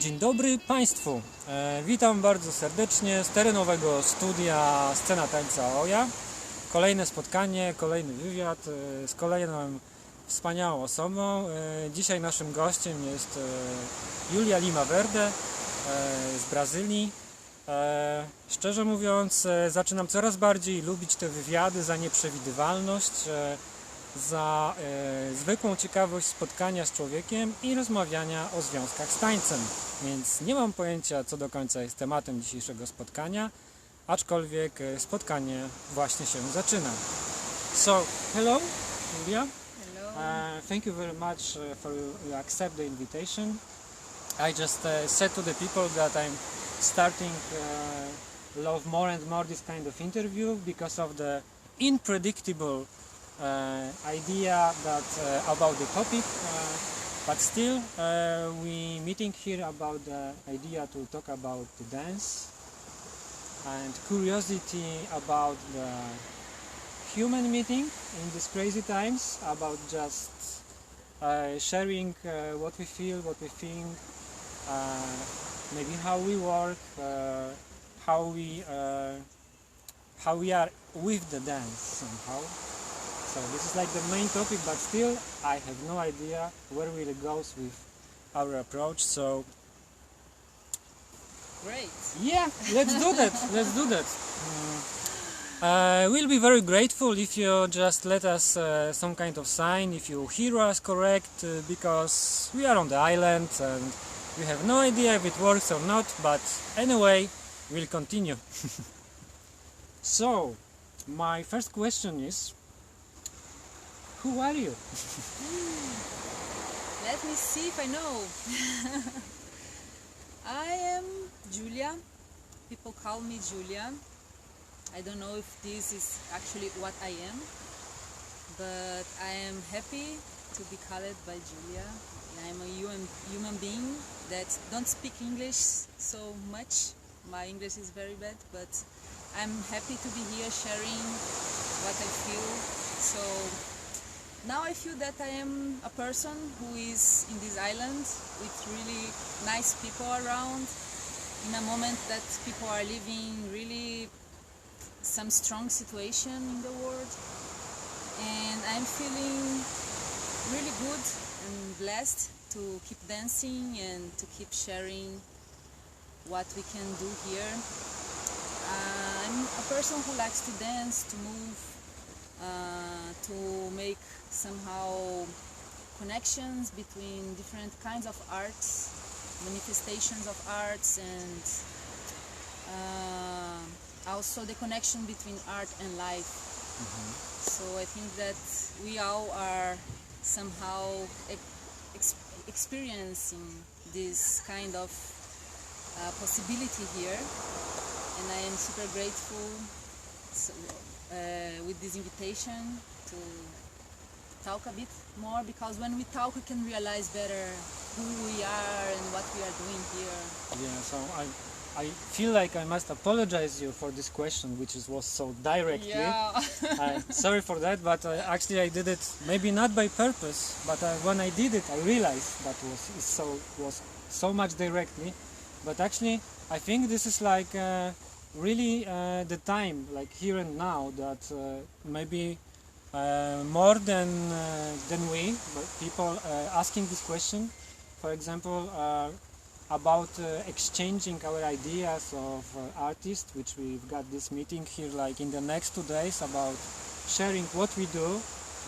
Dzień dobry Państwu. Witam bardzo serdecznie z terenowego studia Scena Tańca AOIA. Kolejne spotkanie, kolejny wywiad z kolejną wspaniałą osobą. Dzisiaj naszym gościem jest Julia Limaverde z Brazylii. Szczerze mówiąc, zaczynam coraz bardziej lubić te wywiady za nieprzewidywalność, za zwykłą ciekawość spotkania z człowiekiem i rozmawiania o związkach z tańcem. Więc nie mam pojęcia, co do końca jest tematem dzisiejszego spotkania, aczkolwiek spotkanie właśnie się zaczyna. So, hello, Julia. Hello. Thank you very much for you accept the invitation. I just said to the people that I'm starting love more and more this kind of interview because of the unpredictable idea that about the topic, but still we meeting here about the idea to talk about the dance and curiosity about the human meeting in these crazy times, about just sharing what we feel, what we think, maybe how we work, how we are with the dance somehow. So this is like the main topic, but still I have no idea where will it goes with our approach. So Great. yeah, let's do that. Let's do that. We'll be very grateful if you just let us some kind of sign if you hear us correct, because we are on the island and we have no idea if it works or not. But anyway, we'll continue. So my first question is, who are you? Let me see if I know. I am Julia. People call me Julia. I don't know if this is actually what I am, but I am happy to be called by Julia. I'm a human being that don't speak English so much. My English is very bad, but I'm happy to be here sharing what I feel. So now I feel that I am a person who is in this island with really nice people around, in a moment that people are living really some strong situation in the world, and I'm feeling really good and blessed to keep dancing and to keep sharing what we can do here. I'm a person who likes to dance, to move, to make somehow connections between different kinds of arts, manifestations of arts, and also the connection between art and life. Mm-hmm. So I think that we all are somehow experiencing this kind of possibility here, and I am super grateful with this invitation to talk a bit more, because when we talk we can realize better who we are and what we are doing here. Yeah, so I feel like I must apologize you for this question, which was so directly. Yeah. Sorry for that, but actually I did it maybe not by purpose, but when I did it I realized that was so much directly. But actually I think this is like really the time, like here and now, that maybe more than we, but people asking this question, for example, about exchanging our ideas of artists, which we've got this meeting here like in the next 2 days about sharing what we do.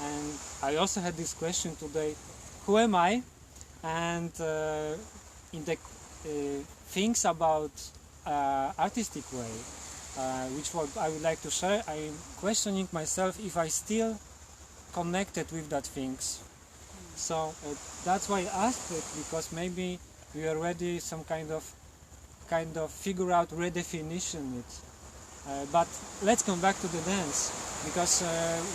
And I also had this question today, who am I? And in the things about artistic way, which I would like to share, I'm questioning myself if I still connected with that things. So that's why I asked it, because maybe we already some kind of figure out redefinition it. But let's come back to the dance, because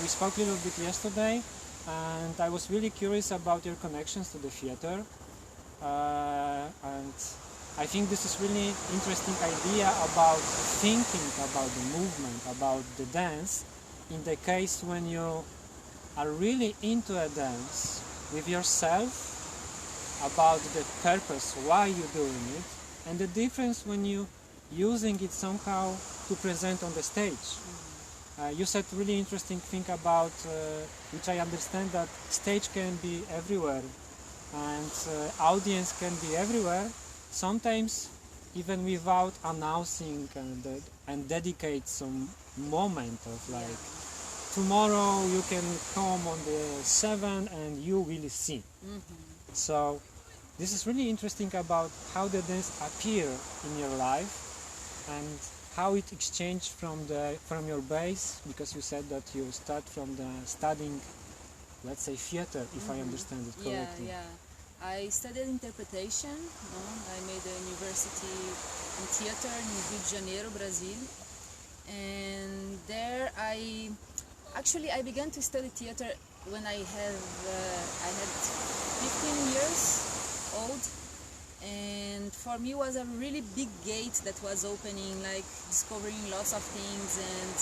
we spoke a little bit yesterday, and I was really curious about your connections to the theater, and I think this is really interesting idea about thinking about the movement, about the dance, in the case when you are really into a dance with yourself, about the purpose, why you're doing it, and the difference when you using it somehow to present on the stage. You said really interesting thing about which I understand, that stage can be everywhere and audience can be everywhere, sometimes even without announcing and dedicate some moment of like tomorrow you can come on the 7 and you will see. So this is really interesting about how the dance appear in your life and how it exchanged from your base, because you said that you start from the studying, let's say, theater, if I understand it correctly. Yeah. I studied interpretation. I made a university in theater in Rio de Janeiro, Brazil, and there I began to study theater when I had 15 years old. And for me it was a really big gate that was opening, like discovering lots of things and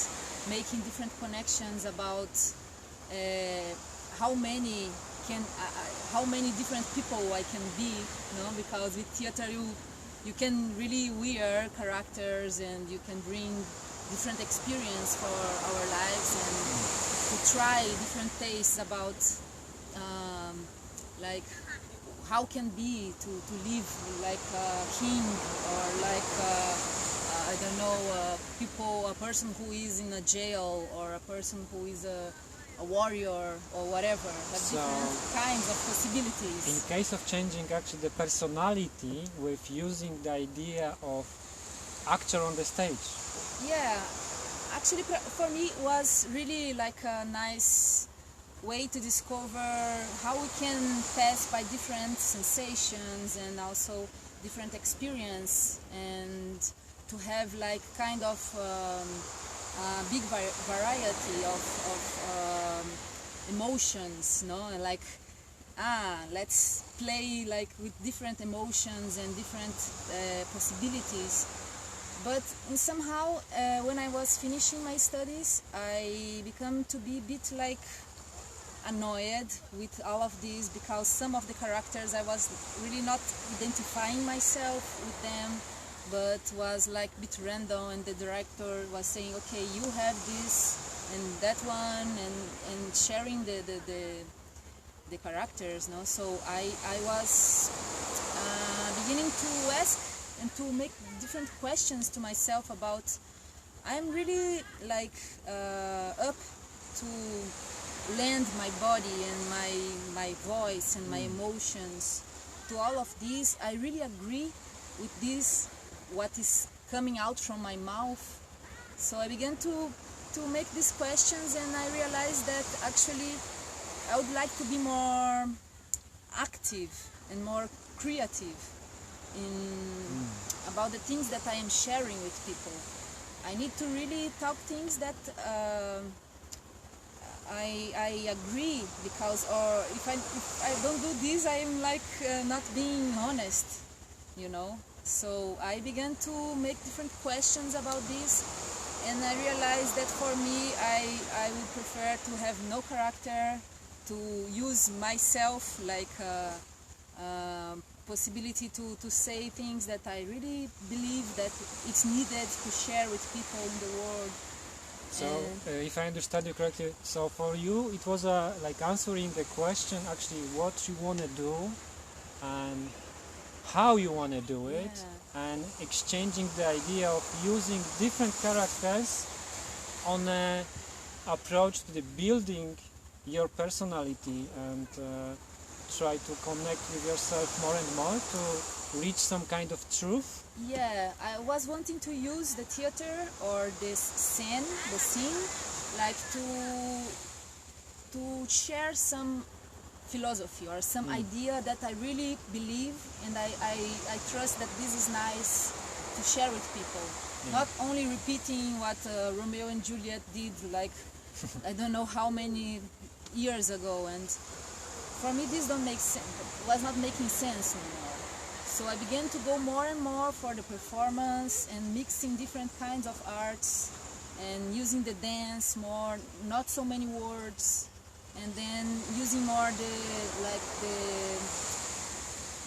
making different connections about how many different people I can be, because with theater you can really wear characters and you can bring different experience for our lives and to try different tastes about like how can be to live like a king or like I don't know, a person who is in a jail or a person who is a warrior or whatever, have different kinds of possibilities. In case of changing actually the personality with using the idea of actor on the stage. Yeah, actually for me it was really like a nice way to discover how we can pass by different sensations and also different experience, and to have like kind of big variety of emotions, like let's play like with different emotions and different possibilities. But somehow when I was finishing my studies, I became to be a bit like annoyed with all of this, because some of the characters I was really not identifying myself with them, but was like a bit random, and the director was saying, okay, you have this and that one, and sharing the characters, so I was beginning to ask and to make different questions to myself about, I'm really like up to lend my body and my voice and my emotions to all of these. I really agree with this, what is coming out from my mouth. So I began to make these questions, and I realized that actually I would like to be more active and more creative about the things that I am sharing with people. I need to really talk things that I agree, because if I don't do this, I am like not being honest, So I began to make different questions about this, and I realized that for me, I would prefer to have no character, to use myself like possibility to say things that I really believe that it's needed to share with people in the world. So, if I understand you correctly, so for you it was like answering the question actually what you want to do and how you want to do it, and exchanging the idea of using different characters on an approach to the building your personality and try to connect with yourself more and more to reach some kind of truth. Yeah, I was wanting to use the theater or the scene, like to share some philosophy or some idea that I really believe, and I trust that this is nice to share with people. Not only repeating what Romeo and Juliet did, like I don't know how many years ago, and for me this was not making sense anymore. So I began to go more and more for the performance and mixing different kinds of arts and using the dance more, not so many words, and then using more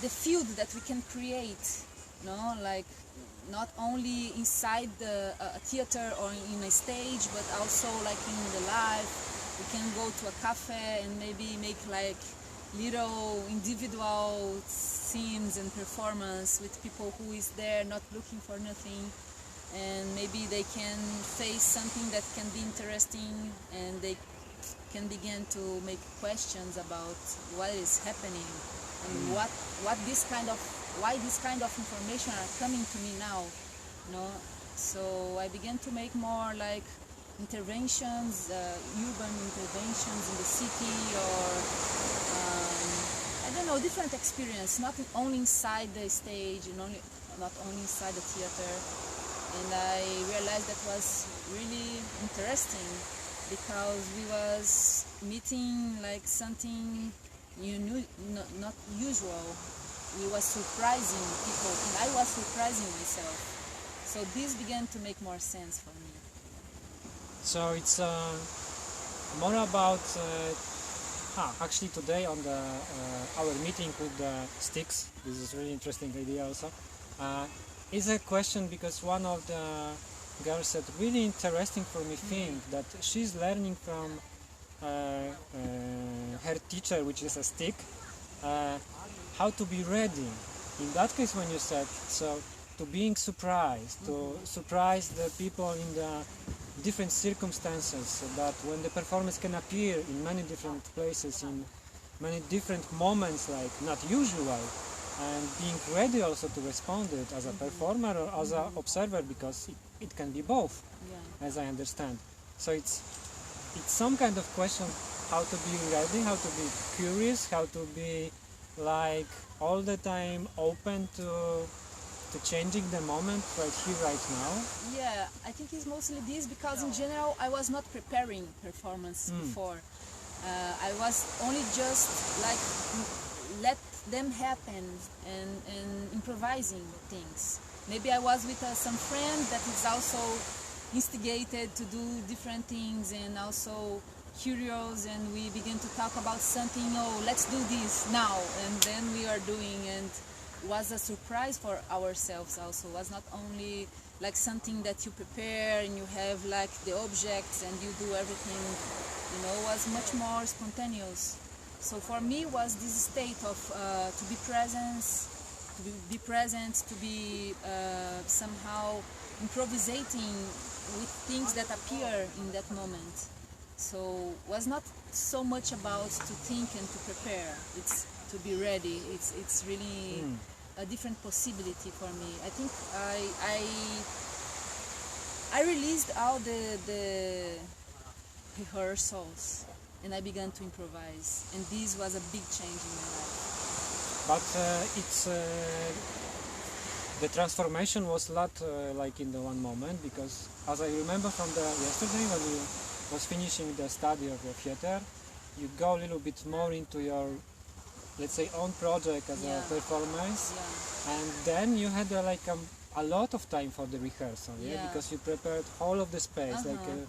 the field that we can create, no, like not only inside a theater or in a stage, but also like in the life. We can go to a cafe and maybe make like little individual scenes and performance with people who is there not looking for nothing, and maybe they can face something that can be interesting, and they can begin to make questions about what is happening and why this kind of information are coming to me now, no? So I began to make more like interventions, urban interventions in the city, or I don't know, different experience, not only inside the stage and not only inside the theater. And I realized that was really interesting, because we was meeting like something not usual. We was surprising people, and I was surprising myself. So this began to make more sense for me. So it's more about actually today on the our meeting with the sticks. This is really interesting idea also. Is a question, because one of the girls said really interesting for me thing that she's learning from her teacher, which is a stick, how to be ready. In that case, when you said so, to being surprised, to surprise the people in the different circumstances, so that when the performance can appear in many different places, in many different moments, like not usual, and being ready also to respond it as a performer or as an observer, because it can be both, as I understand. So it's some kind of question, how to be ready, how to be curious, how to be like all the time open to changing the moment right here, right now. Yeah, I think it's mostly this, because in general I was not preparing performance before. I was only just like let them happen and improvising things. Maybe I was with some friend that is also instigated to do different things and also curious, and we begin to talk about something. Oh, let's do this now, and then we are doing, and was a surprise for ourselves also. Was not only like something that you prepare and you have like the objects and you do everything, was much more spontaneous. So for me was this state of to be present, to be somehow improvisating with things that appear in that moment. So was not so much about to think and to prepare. It's to be ready. It's really a different possibility for me. I think I released all the rehearsals and I began to improvise, and this was a big change in my life. But the transformation was not like in the one moment, because as I remember from the yesterday when you was finishing the study of the theater, you go a little bit more into your, let's say, own project as a performance, and then you had a lot of time for the rehearsal, because you prepared all of the space, like a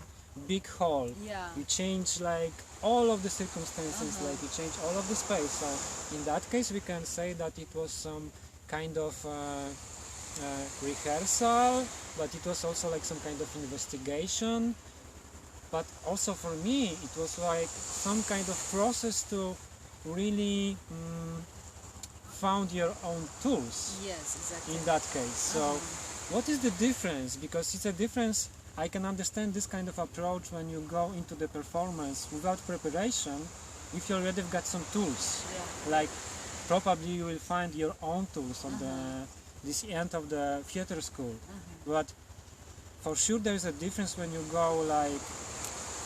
big hall. You change like all of the circumstances, like you change all of the space. So in that case, we can say that it was some kind of rehearsal, but it was also like some kind of investigation. But also for me, it was like some kind of process to really found your own tools. Yes, exactly. In that case. So what is the difference? Because it's a difference. I can understand this kind of approach when you go into the performance without preparation, if you already got some tools. Like probably you will find your own tools on this end of the theater school. But for sure there is a difference when you go like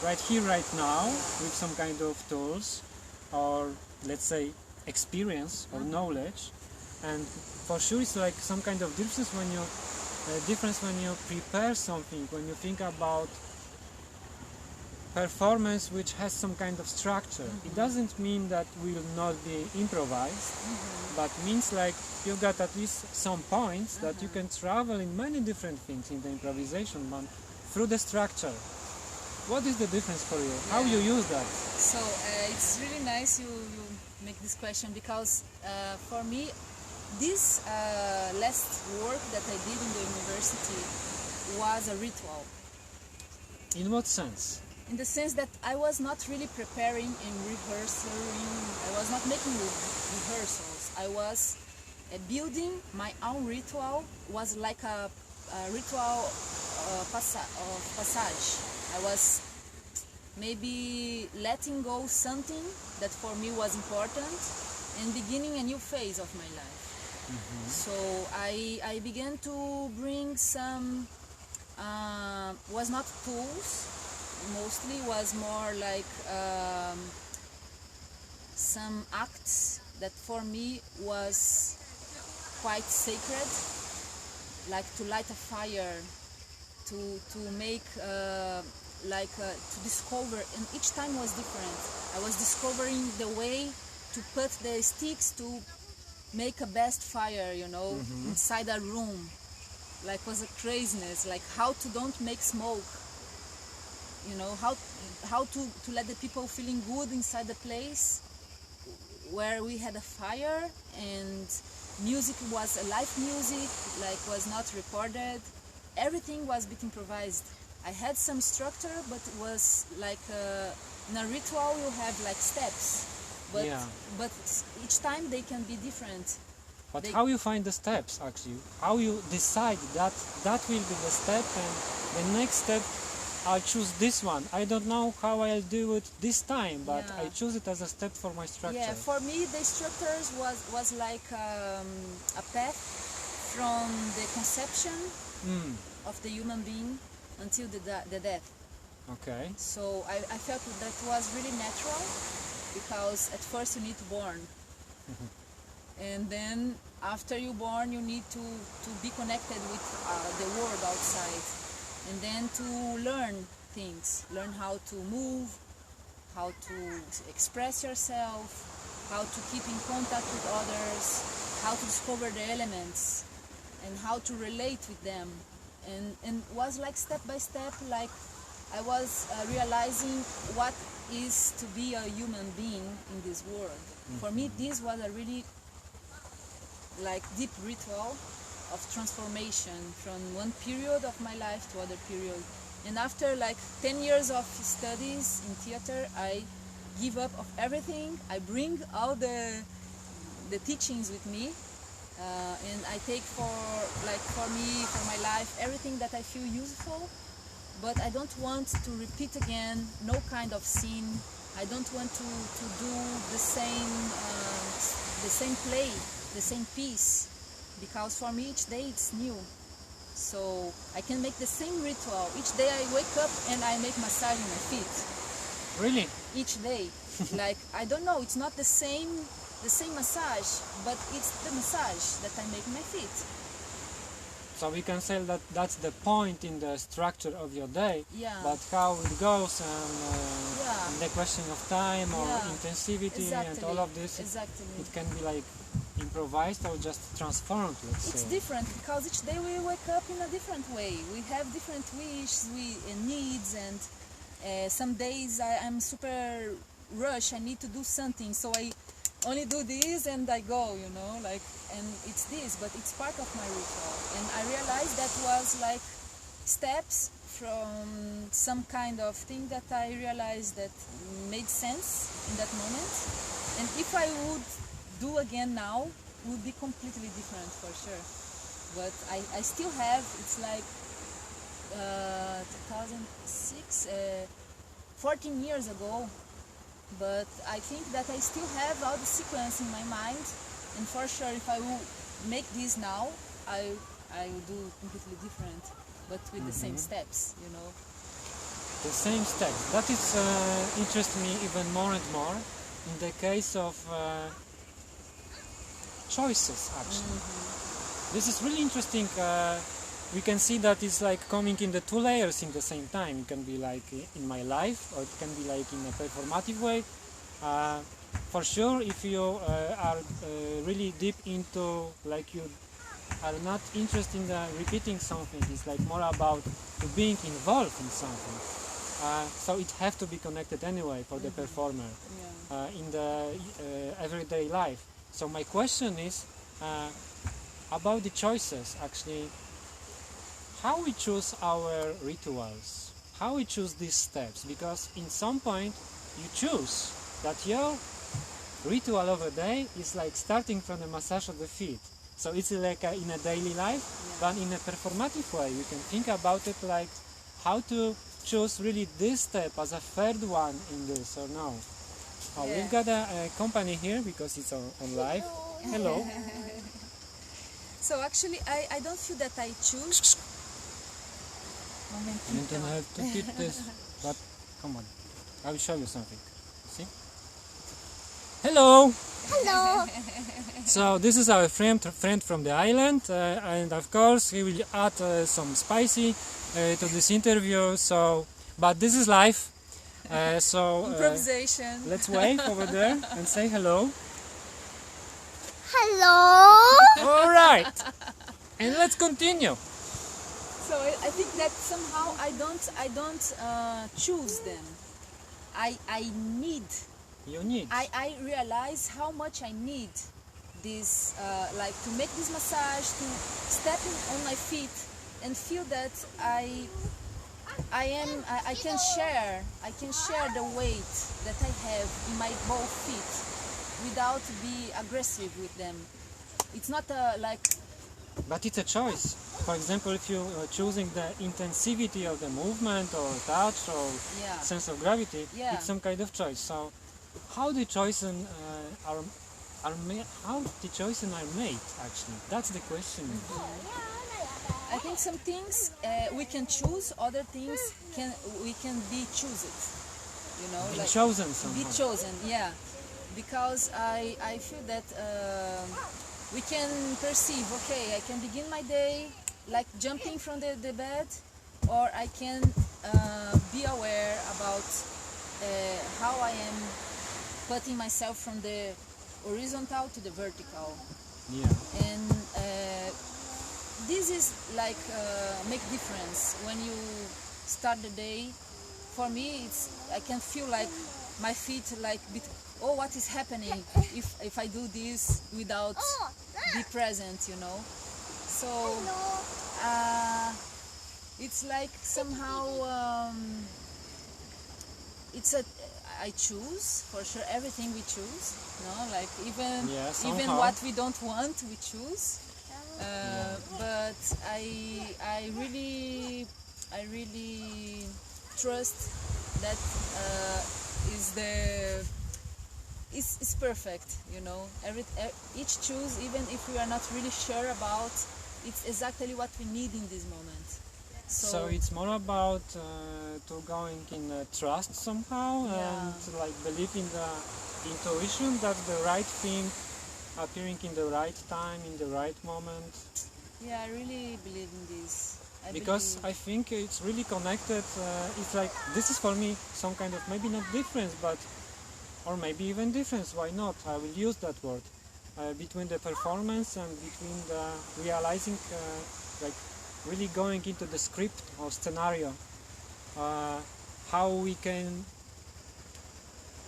right here, right now, with some kind of tools, or let's say experience or knowledge, and for sure it's like some kind of difference when you prepare something, when you think about performance which has some kind of structure. It doesn't mean that will not be improvised, but means like you've got at least some points that you can travel in many different things in the improvisation, but through the structure. What is the difference for you? How you use that? So it's really nice you make this question, because for me this last work that I did in the university was a ritual. In what sense? In the sense that I was not really preparing and rehearsing. I was not making rehearsals. I was building my own ritual. Was like a ritual passage. I was maybe letting go something that for me was important and beginning a new phase of my life. So I began to bring some, was not tools, mostly was more like some acts that for me was quite sacred, like to light a fire, to make to discover, and each time was different. I was discovering the way to put the sticks to make a best fire, you know, inside a room. Like was a craziness, like how to don't make smoke, you know, how to let the people feeling good inside the place where we had a fire, and music was a live music, like was not recorded. Everything was a bit improvised. I had some structure, but it was like in a ritual you have like steps, but each time they can be different. But how you find the steps actually? How you decide that will be the step, and the next step I'll choose this one. I don't know how I'll do it this time, but I choose it as a step for my structure. Yeah, for me the structures was like a path from the conception of the human being until the death. Okay. So I felt that was really natural, because at first you need to born. And then after you born you need to be connected with the world outside, and then to learn things, learn how to move, how to express yourself, how to keep in contact with others, how to discover the elements and how to relate with them. And was like step by step, like I was realizing what is to be a human being in this world. For me this was a really like deep ritual of transformation from one period of my life to other period. And after like 10 years of studies in theater, I give up of everything. I bring all the teachings with me, and I take for me, for my life, everything that I feel useful. But I don't want to repeat again no kind of sin. I don't want to do the same play, the same piece, because for me each day it's new. So I can make the same ritual. Each day I wake up and I make massage on my feet. Really? Each day. Like, I don't know, it's not the same massage, but it's the massage that I make my feet. So we can say that that's the point in the structure of your day, but how it goes and the question of time or intensivity and all of this, it can be like improvised or just transformed, let's say. It's different, because each day we wake up in a different way. We have different wishes and needs, and some days I'm super rush, I need to do something, so I only do this and I go, you know, like, and it's this, but it's part of my ritual. And I realized that was like steps from some kind of thing that I realized that made sense in that moment. And if I would do again now, it would be completely different for sure. But I still have, it's like 2006, 14 years ago. But I think that I still have all the sequence in my mind, and for sure if I will make this now, I will do completely different, but with the same steps, you know. The same steps. That is interests me even more and more in the case of choices, actually. This is really interesting. We can see that it's like coming in the two layers in the same time. It can be like in my life, or it can be like in a performative way. For sure, if you are really deep into, like, you are not interested in repeating something, it's like more about being involved in something. So it has to be connected anyway for the performer in the everyday life. So my question is, about the choices, actually, how we choose our rituals, how we choose these steps, because in some point you choose that your ritual of a day is like starting from the massage of the feet. So it's like in a daily life, but in a performative way. You can think about it like how to choose really this step as a third one in this or no. Oh, we've got a company here because it's on live. Hello. So actually, I don't feel that I choose. You don't have to keep this, but come on, I will show you something. See? Hello. Hello. So this is our friend from the island, and of course he will add some spicy to this interview. So, but this is live. Improvisation. Let's wave over there and say hello. Hello. All right, and let's continue. So I think that somehow I don't choose them. I need. You need. I realize how much I need this, like to make this massage, to step on my feet and feel that I can share the weight that I have in my both feet without be aggressive with them. It's not like. But it's a choice. For example, if you are choosing the intensity of the movement or touch or sense of gravity, it's some kind of choice. So, how the choices are made? Actually, that's the question. I think some things we can choose, other things we can be chosen. You know, Be like chosen somehow. be chosen, yeah. Because I feel that we can perceive. Okay, I can begin my day like jumping from the bed, or I can be aware about how I am putting myself from the horizontal to the vertical. Yeah. And this is like make difference when you start the day. For me, I can feel like my feet like oh, what is happening if I do this without be present, you know. So it's like somehow I choose for sure everything we choose, no, like even what we don't want we choose. But I really trust that it's perfect, you know. Each choose, even if we are not really sure about, it's exactly what we need in this moment. So it's more about to going in trust somehow and like believe in the intuition that the right thing appearing in the right time, in the right moment. Yeah, I really believe in this. I think it's really connected. It's like this is for me some kind of maybe not difference, but or maybe even difference. Why not? I will use that word between the performance and between the realizing, like really going into the script or scenario. How we can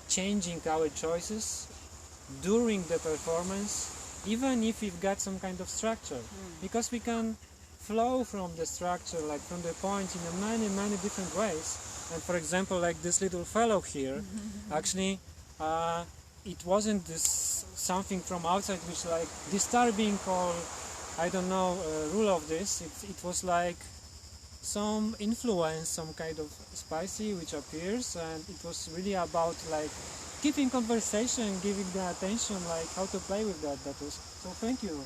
changing our choices during the performance, even if we've got some kind of structure, because we can flow from the structure, like from the points in many different ways. And for example, like this little fellow here, actually, it wasn't this something from outside which like disturbing or I don't know rule of this. It was like some influence, some kind of spicy which appears, and it was really about like keeping conversation, giving the attention, like how to play with that. That was so. Thank you.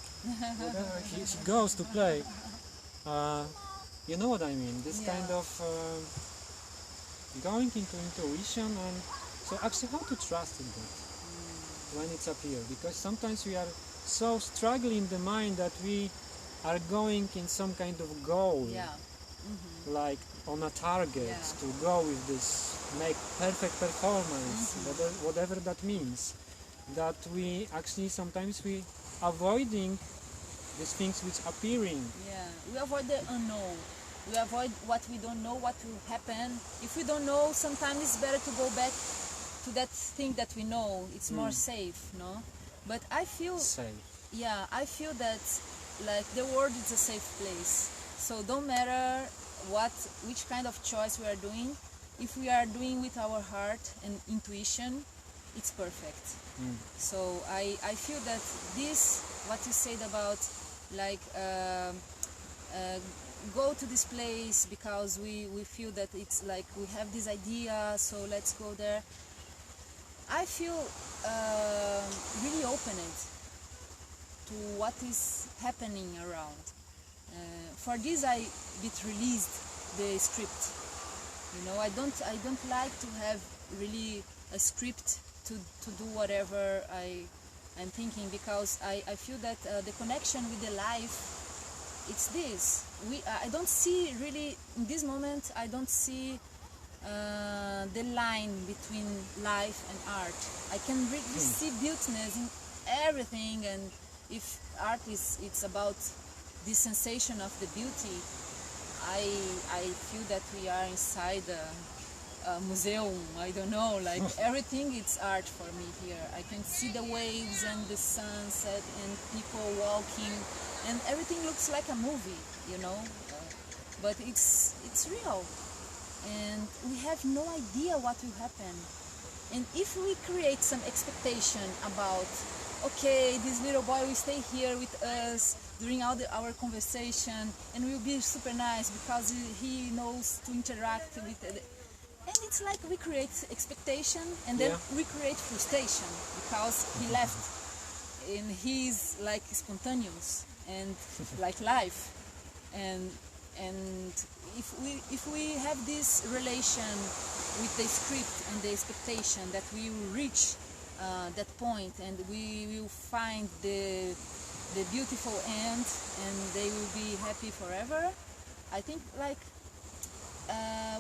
Whatever he goes to play, you know what I mean. This kind of going into intuition, and so actually how to trust in that when it's up here, because sometimes we are so struggling in the mind that we are going in some kind of goal, like on a target to go with this, make perfect performance, whatever that means, that we actually sometimes we avoiding these things which appearing. We avoid the unknown. We avoid what we don't know, what will happen. If we don't know, sometimes it's better to go back to that thing that we know. It's more safe, no? But I feel safe. I feel that like the world is a safe place. So don't matter which kind of choice we are doing. If we are doing with our heart and intuition, it's perfect. So I feel that this, what you said about like go to this place because we feel that it's like we have this idea, so let's go there. I feel really opened to what is happening around. For this I released the script. You know, I don't like to have really a script to do whatever I'm thinking, because I feel that the connection with the life, it's this. I don't see really, in this moment, I don't see the line between life and art. I can really see beautiness in everything, and if art it's about this sensation of the beauty, I feel that we are inside a museum. I don't know, like everything it's art for me here. I can see the waves and the sunset and people walking, and everything looks like a movie, you know. But it's real, and we have no idea what will happen. And if we create some expectation about, okay, this little boy will stay here with us during all our conversation and will be super nice because he knows to interact with it. And it's like we create expectation and then we create frustration because he left and he's like spontaneous and like life. And if we have this relation with the script and the expectation that we will reach that point and we will find the beautiful end and they will be happy forever, I think like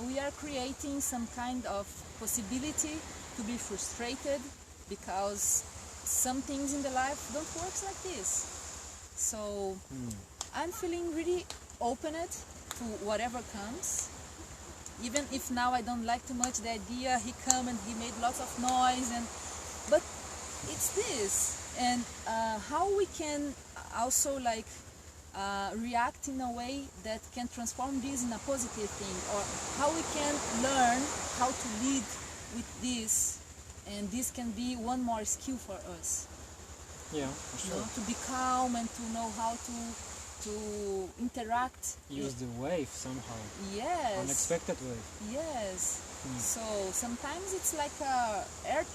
we are creating some kind of possibility to be frustrated because some things in the life don't work like this. So I'm feeling really opened to whatever comes, even if now I don't like too much the idea. He come and he made lots of noise, but it's this, and how we can also like react in a way that can transform this in a positive thing, or how we can learn how to lead with this, and this can be one more skill for us. Yeah, for sure. You know, to be calm and to know how to interact. Use the wave somehow. Yes. Unexpected wave. Yes. So sometimes it's like a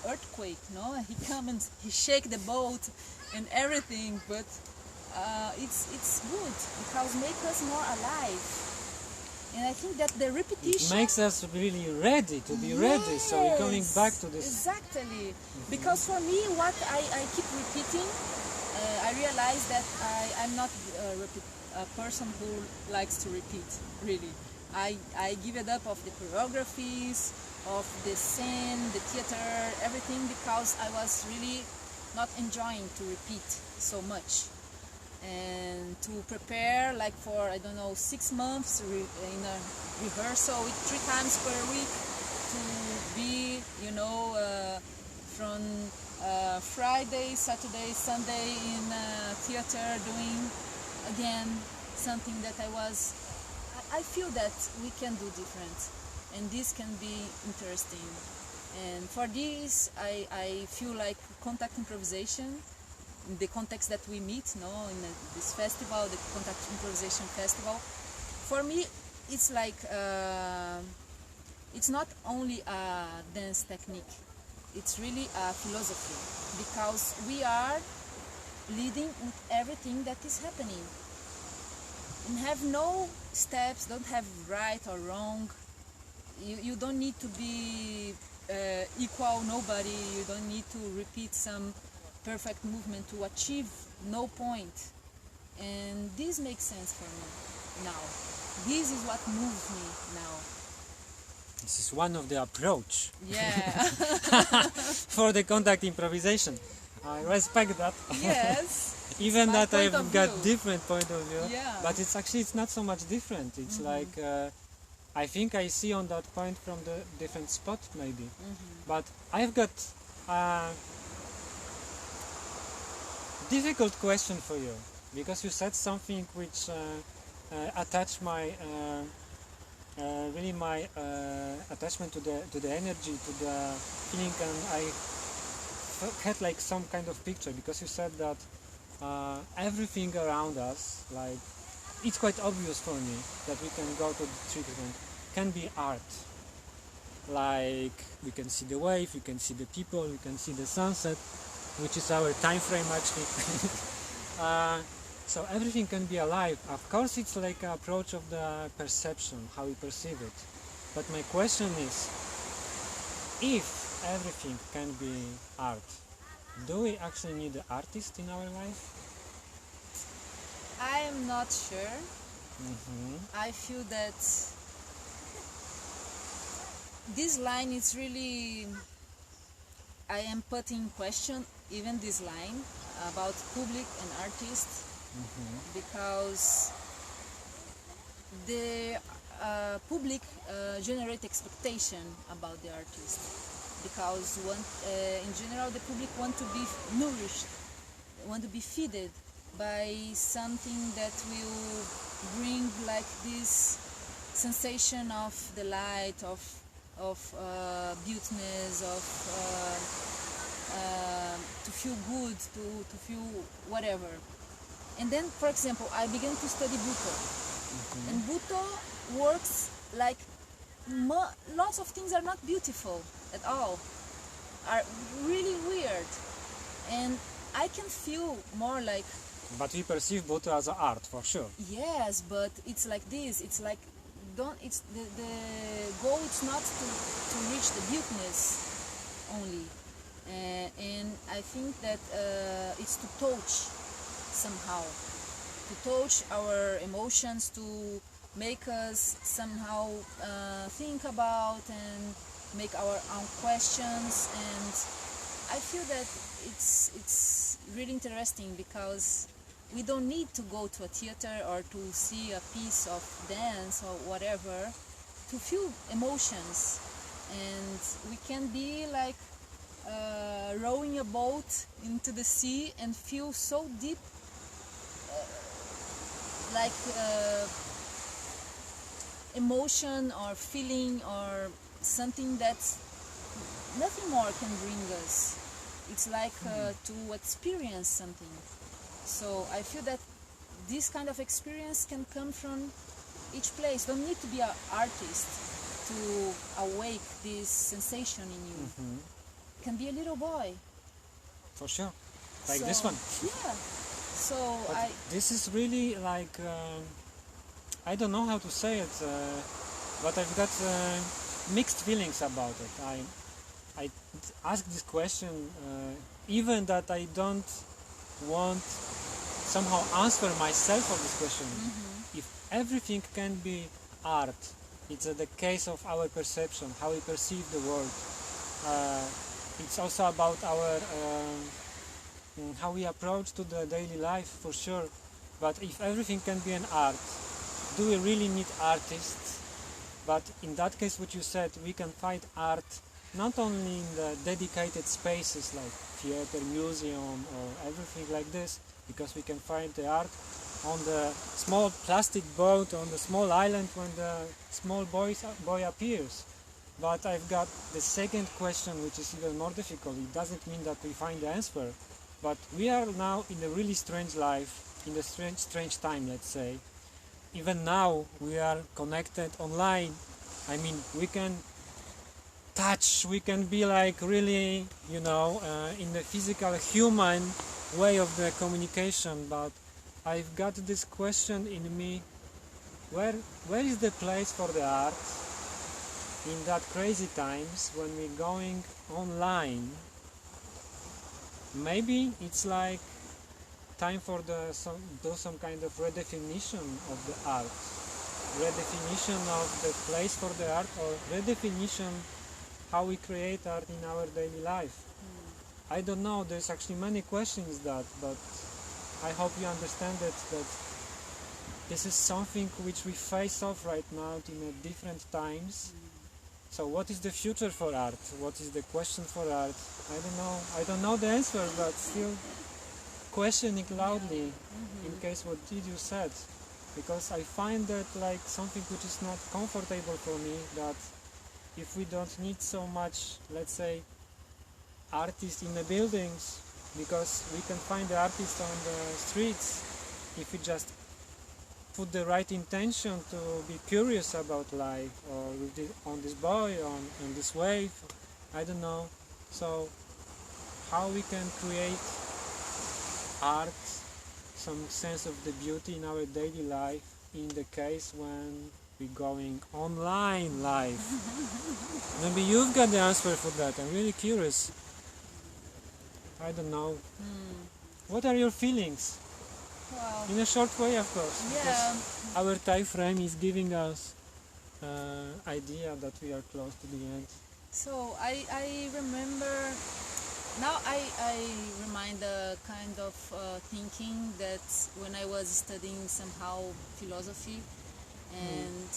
earthquake, no? He come and he shake the boat and everything, but it's good because make us more alive. And I think that the repetition it makes us really ready to be ready. So we're coming back to this. Exactly. Because for me, what I keep repeating, I realize that I'm not a person who likes to repeat, really. I give it up of the choreographies, of the scene, the theater, everything, because I was really not enjoying to repeat so much. And to prepare like for, I don't know, 6 months in a rehearsal 3 times per week, to be, you know, from Friday, Saturday, Sunday in theater, doing again something that I feel that we can do different, and this can be interesting. And for this I feel like contact improvisation, in the context that we meet, no, in this festival, the Contact Improvisation Festival, for me it's like it's not only a dance technique, it's really a philosophy, because we are leading with everything that is happening and have no steps, don't have right or wrong. You don't need to be equal nobody, you don't need to repeat some perfect movement to achieve no point. And this makes sense for me now. This is what moves me now. This is one of the approach. Yeah. For the contact improvisation. I respect that. Yes. Even that point I've of got view. different point of view. Yeah. But it's actually not so much different. It's like I think I see on that point from the different spot maybe. But I've got a difficult question for you. because you said something which attached my really my attachment to the energy, to the feeling, and I had like some kind of picture, because you said that everything around us, like, it's quite obvious for me that we can go to the treatment, can be art. Like, we can see the wave, we can see the people, we can see the sunset, which is our time frame actually. So everything can be alive. Of course, it's like an approach of the perception, how we perceive it. But my question is, if everything can be art, do we actually need an artist in our life? I am not sure. I feel that this line is really, I am putting in question even this line about public and artist, because the public generate expectation about the artist, because in general the public want to be nourished, want to be fed by something that will bring like this sensation of the light, of beautiness, of to feel good, to feel whatever. And then, for example, I began to study Bhutto, and Bhutto works like lots of things are not beautiful at all, are really weird, and I can feel more like. But we perceive Bhutto as art, for sure. Yes, but it's like this. It's like it's the goal is not to reach the beautiness only, and I think that it's to touch somehow, to touch our emotions, to make us somehow think about and make our own questions. And I feel that it's really interesting, because we don't need to go to a theater or to see a piece of dance or whatever to feel emotions. And we can be like rowing a boat into the sea and feel so deep, like emotion or feeling or something that nothing more can bring us. It's like to experience something. So I feel that this kind of experience can come from each place. Don't need to be an artist to awake this sensation in you. Can be a little boy. For sure. Like this one. Yeah. So but this is really like, I don't know how to say it, but I've got mixed feelings about it. I ask this question, even that I don't want somehow answer myself of this question. If everything can be art, it's the case of our perception, how we perceive the world. It's also about our how we approach to the daily life, for sure. But if everything can be an art, do we really need artists? But in that case, what you said, we can find art not only in the dedicated spaces like theater, museum, or everything like this, because we can find the art on the small plastic boat on the small island when the small boy appears. But I've got the second question, which is even more difficult. It doesn't mean that we find the answer, but we are now in a really strange life, in a strange time, let's say. Even now we are connected online. I mean, we can touch, we can be like really, in the physical human way of the communication. But I've got this question in me, where is the place for the art in that crazy times when we're going online? Maybe it's like time for do some kind of redefinition of the art, redefinition of the place for the art, or redefinition how we create art in our daily life. I don't know, there's actually many questions but I hope you understand that this is something which we face off right now in different times. So what is the future for art? What is the question for art? I don't know the answer, but still questioning loudly in case what did you said, because I find that like something which is not comfortable for me, that if we don't need so much, let's say, artists in the buildings, because we can find the artists on the streets if we just put the right intention to be curious about life, or with on this boy, on this wave, I don't know. So how we can create art, some sense of the beauty in our daily life, in the case when we're going online live. Maybe you've got the answer for that. I'm really curious. I don't know. What are your feelings? Wow. In a short way, of course. Yeah. Because our time frame is giving us idea that we are close to the end. So I remember, now I remind the kind of thinking that when I was studying somehow philosophy, and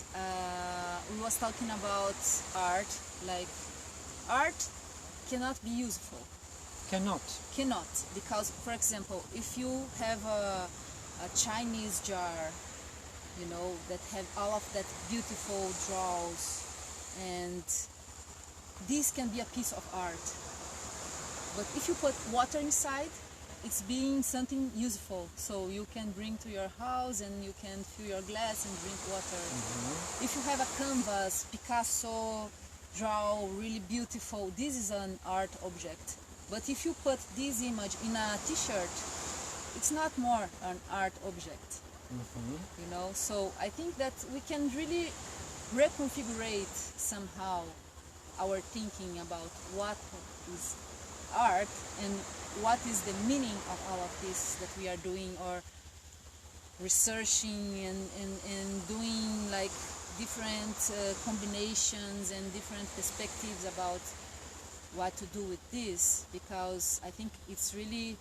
we was talking about art, like art cannot be useful. Cannot, because for example, if you have a Chinese jar, you know, that have all of that beautiful draws, and this can be a piece of art. But if you put water inside, it's being something useful, so you can bring to your house and you can fill your glass and drink water. If you have a canvas, Picasso draw really beautiful, this is an art object. But if you put this image in a t-shirt, it's not more an art object. You know, so I think that we can really reconfigure somehow our thinking about what is art and what is the meaning of all of this that we are doing, or researching and doing like different combinations and different perspectives about what to do with this, because I think it's really,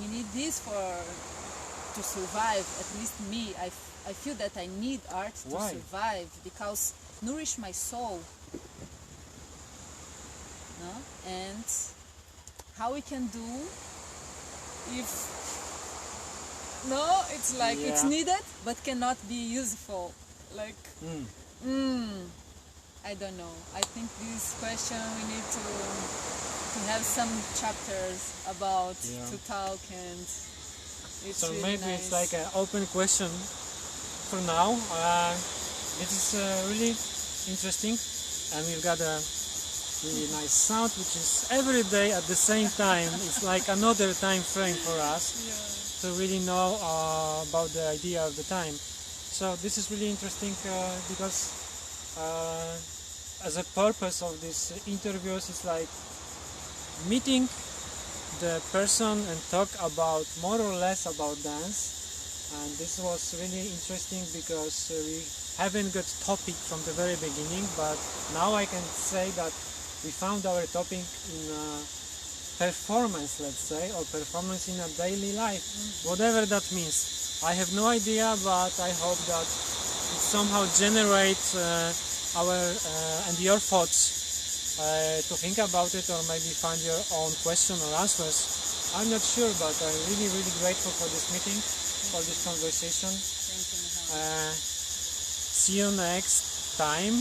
we need this to survive. At least me, I feel that I need art to survive, because nourish my soul. No? And how we can do if no, it's like it's needed but cannot be useful. Like I don't know. I think this question we need to have some chapters about to talk, and it's so really maybe nice. it's like an open question for now. It is really interesting, and we've got a really nice sound, which is every day at the same time. It's like another time frame for us to really know about the idea of the time. So this is really interesting because as a purpose of these interviews, it's like meeting the person and talk about more or less about dance. And this was really interesting because we haven't got topic from the very beginning, but now I can say that we found our topic in performance, let's say, or performance in a daily life, whatever that means. I have no idea, but I hope that it somehow generates our and your thoughts to think about it, or maybe find your own question or answers. I'm not sure, but I'm really, really grateful for this meeting, for this conversation. Thank you, Michał. See you next time.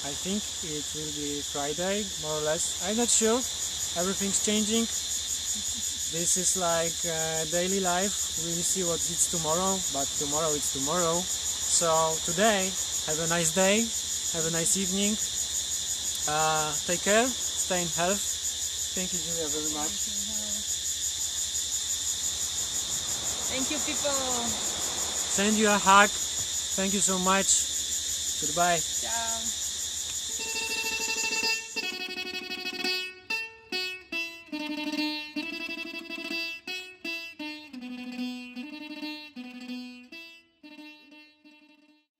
I think it will be Friday, more or less. I'm not sure. Everything's changing. This is like daily life. We will see what hits tomorrow, but tomorrow it's tomorrow. So today, have a nice day. Have a nice evening. Take care. Stay in health. Thank you, Julia, very much. Thank you, people. Send you a hug. Thank you so much. Goodbye. Ciao.